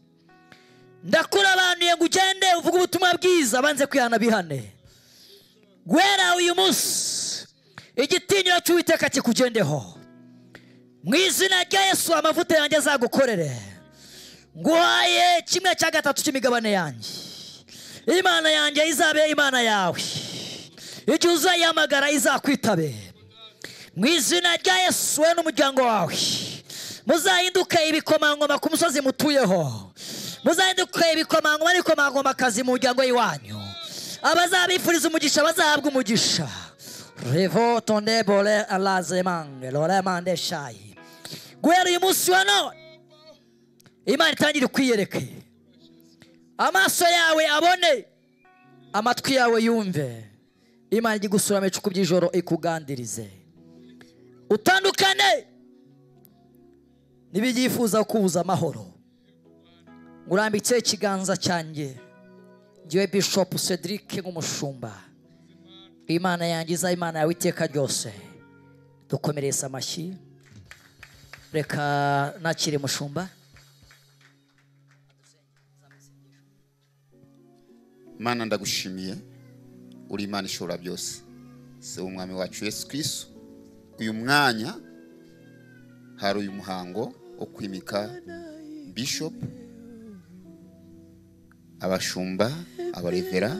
Ndakura abantu yengu ugende uvuga ubutumwa bwiza banze kwihana bihane. Gwera uyu munsi igitinyiro cy'Uwiteka kikugendeho. Mu izina rya Yesu amavuta yanjye azagukorere. Nguhaye 1/3 cy'imigabane yanjye. Imana yanjye izabe Imana yawe. Icyo uzayamagara izakwitabe. Mu izina rya Yesu we n'umuryango wawe. Muzahinduka ibikomangoma ku musozi mutuyeho. Muzahinduka ibikomangoma n'ikomangoma akazi mu muryango w'iwanyu. Abazabifuriza umugisha bazahabwa umugisha. Revo tonde bole alazemange lore mande shayi. Guhera uyu munsi wa none Imana itangire kwiyereke. Amaso yawe abone, amatwi yawe yumve. Imana igusura mecuku by'ijoro ikugandirize. Utandukane nibigifuza kubuza amahoro. Ngurambitse ikiganza cyanjye. Ngiye Bishop Cedric nk'umushumba. Imana yangiza Imana yawe iteka ryose. Dukomereza amashyi. Reka nakire mushumba. Mana ndagushimiye. Uri Imana ishobora byose. Se umwami wacu Yesu Kristo. Uyu mwanya hari uyu muhango wo kwimika bishop, abashumba, abarevera,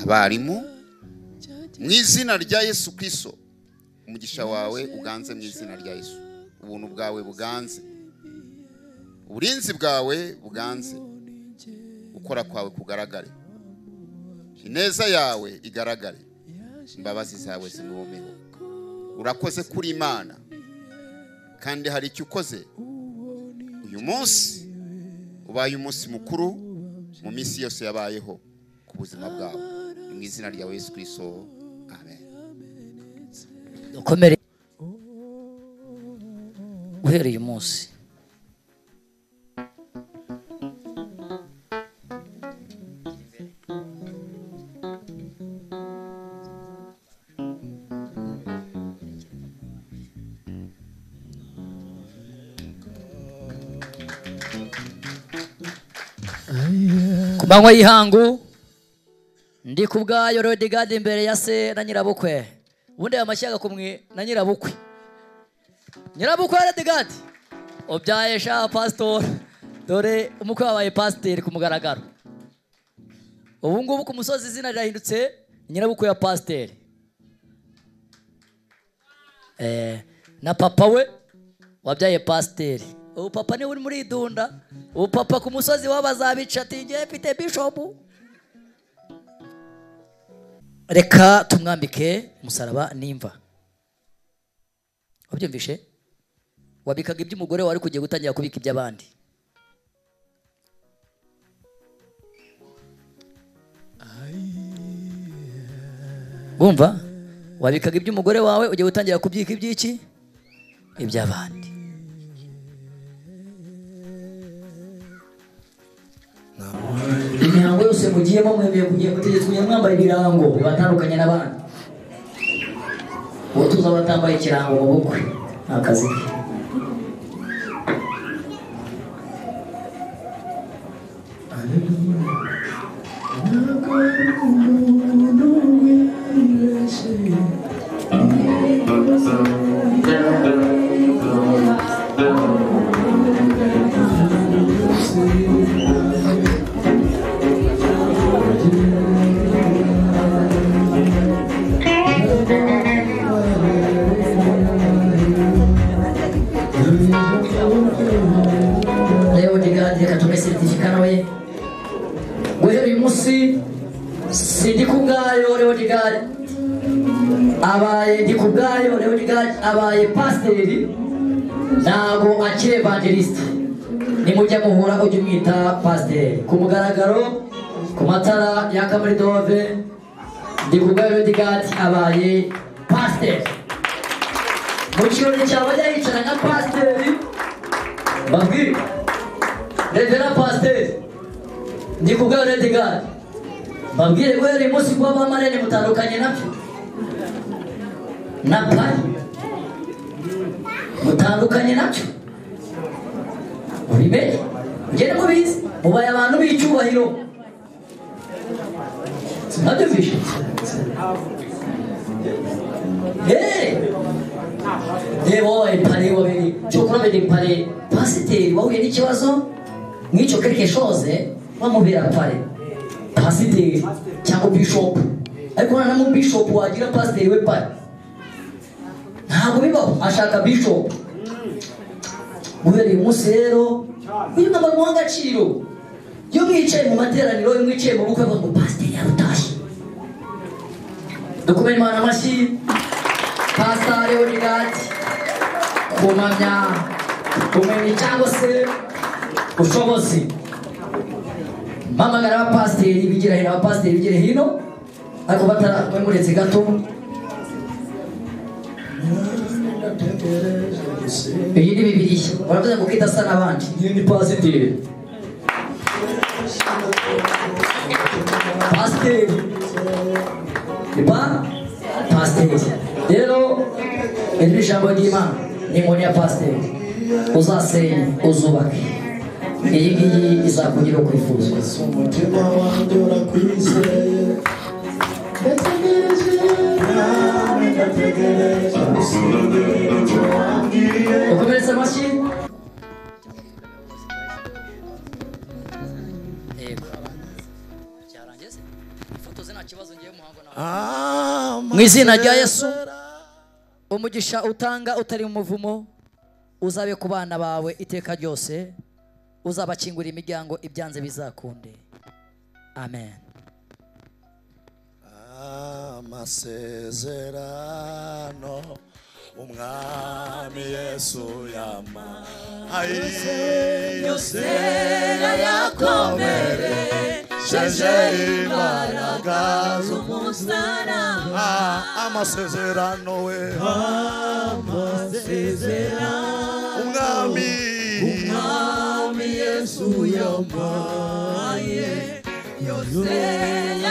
abarimu, mu izina rya Yesu Kristo. Umugisha wawe uganze mu izina rya Yesu, ubuntu bwawe buganze, uburinzi bwawe buganze, gukora kwawe kugaragare, ineza yawe igaragare, imbabazi zawe zimubeho. Urakoze kuri Imana, kandi hari icyo ukoze. Uyu munsi ubaye umunsi mukuru mu minsi yose yabayeho ku buzima bwawe, mu izina rya Yesu Kristo, amen. Dukomere uhereye umunsi ku manywa y'ihangu ndi ku bwayo Rodigade imbere ya se na nyirabukwe. Ubundi aya mashyaga kumwe na nyirabukwe. Nyirabukwe Rodigade ubyaye sha pastor, dore umukwe wabaye pastor ku mugaragaro. Ubu ngubu ku musozi izina rirahindutse nyirabukwe ya pastor. Na papa we wabyaye pastor. Ubu papa ni uri muri idunda. Ubu papa ku musozi wabazabica ati ngiye mfite bishop. Reka tumwambike umusaraba n'imva. Wabyumvishe? Wabikaga iby'umugore wari kugiye gutangira kubika iby'abandi. Bumva? Wabikaga iby'umugore wawe ugiye gutangira kubyika iby'iki? Iby'abandi. Imihango yose mugiyemo mwemeye kugiye gutegetswe mwambaye ibirango bibatandukanye n'abandi. Uwo tuza batambaye ikirango mu bukwe akazi ke. Abaye pasiteri ntabwo akiri evangeliste. Nimujya muhura ujye umwita pasiteri ku mugaragaro, ku matara yaka muri dove. Ndikubwayo Rodigade abaye pasiteri. Mu kirori cyawe ajya yicara nka pasiteri, babwire revera pasiteri Ndikubwayo Rodigade, babwire ko yari umunsi kuba bamarene mutandukanye nabyo na pari mutandukanye nacyo. Ubimenye ngene mubizi, mubaye abantu b'icyubahiro. Sinabyumvishe? Wowe pari wabiri cyokora bedi pari pasiteri wahuye n'ikibazo nk'icyo quelque chose wamubera pari pasiteri cyangwa bishop, ariko na mu bishop wagira pasiteri we pari ntabwo bibaho. Ashaka bishop. Uhereye umunsi rero uyu mwambaro muha agaciro. Iyo mwicaye mu materaniro, iyo mwicaye mu bukwe ngo pasiteri yarutashye, dukomere Imana amashyi. Pastor Rodigade kumamya kumenya cyangwa se ushobozi. Mpamagara abapasiteri bigira hino, abapasiteri bigira hino, ariko batamuretse gato. Iyi ni Bibiliya. Baravuze ngo kidasa n'abandi. Iyi ni pasiteri. Pasiteri. Iba pasiteri. Rero iri jambo ry'Imana ni inkoni ya pasiteri. Uzasenye uzubake. Iyi ngiyi izakugira kwifuzwa. Umutima wanjye urakwizeye. Ukomeze wanjye se ifotoze nta kibazo ngiye muhango nawe mu izina rya Yesu umugisha utanga utari umuvumo uzabe ku bana bawe iteka ryose uzabakingura imiryango ibyanze bizakunde amen amasezerano umwami Yesu yama yose yakomeresheje imbaraga z'umusaraba amasezerano we umwami Yesu yamaye yose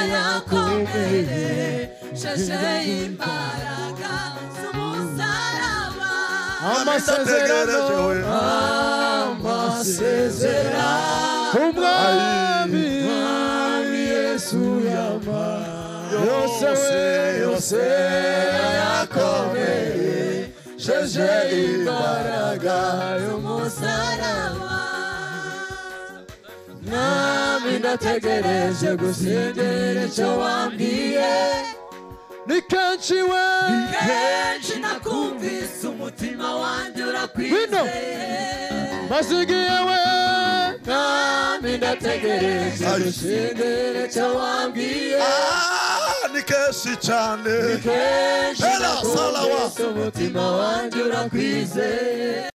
yakomeresheje imbaraga z'umusaraba amasezerano umwami Yesu yamaye yose yakomeresheje imbaraga y'umusaraba nami ndategereje gusengera icyo wambwiye ni kenshi nakumvise umutima wanjye urakwizeye maze ugiye we nami ndategereje gusengera icyo wambwiye ni kenshi cyane ni kenshi nakumvise umutima wanjye urakwizeye